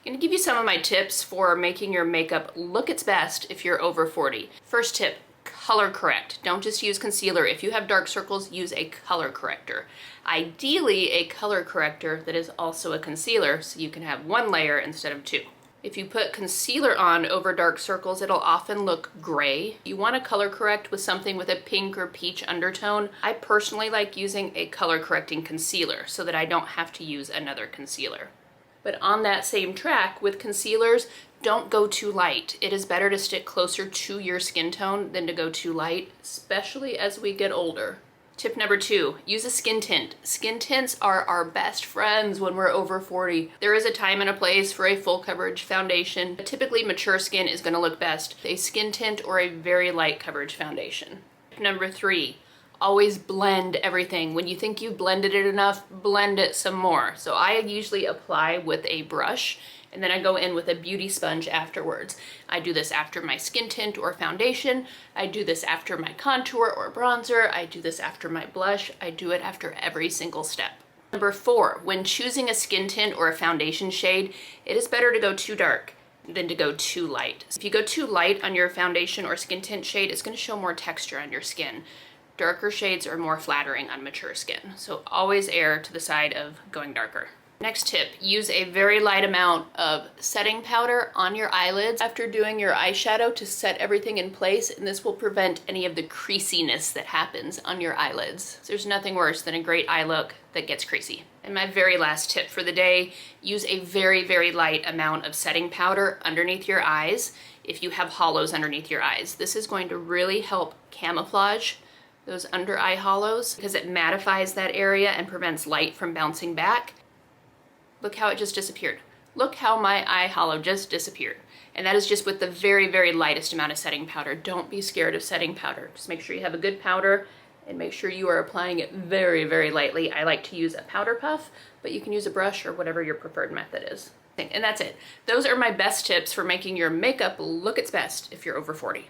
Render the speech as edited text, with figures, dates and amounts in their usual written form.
I'm gonna give you some of my tips for making your makeup look its best if you're over 40. First tip, color correct. Don't just use concealer. If you have dark circles, use a color corrector. Ideally, a color corrector that is also a concealer, so you can have one layer instead of two. If you put concealer on over dark circles, it'll often look gray. You want to color correct with something with a pink or peach undertone. I personally like using a color correcting concealer so that I don't have to use another concealer. But on that same track with concealers, don't go too light. It is better to stick closer to your skin tone than to go too light, especially as we get older. Tip number 2, use a skin tint. Skin tints are our best friends when we're over 40. There is a time and a place for a full coverage foundation. Typically, mature skin is gonna look best with a skin tint or a very light coverage foundation. Tip number 3, always blend everything. When you think you've blended it enough, blend it some more. So I usually apply with a brush and then I go in with a beauty sponge afterwards. I do this after my skin tint or foundation. I do this after my contour or bronzer. I do this after my blush. I do it after every single step. Number 4, when choosing a skin tint or a foundation shade, it is better to go too dark than to go too light. If you go too light on your foundation or skin tint shade, it's gonna show more texture on your skin. Darker shades are more flattering on mature skin, so always err to the side of going darker. Next tip, use a very light amount of setting powder on your eyelids after doing your eyeshadow to set everything in place, and this will prevent any of the creasiness that happens on your eyelids. There's nothing worse than a great eye look that gets creasy. And my very last tip for the day, use a very, very light amount of setting powder underneath your eyes if you have hollows underneath your eyes. This is going to really help camouflage those under eye hollows because it mattifies that area and prevents light from bouncing back. Look how it just disappeared. Look how my eye hollow just disappeared. And that is just with the very, very lightest amount of setting powder. Don't be scared of setting powder. Just make sure you have a good powder and make sure you are applying it very, very lightly. I like to use a powder puff, but you can use a brush or whatever your preferred method is. And that's it. Those are my best tips for making your makeup look its best if you're over 40.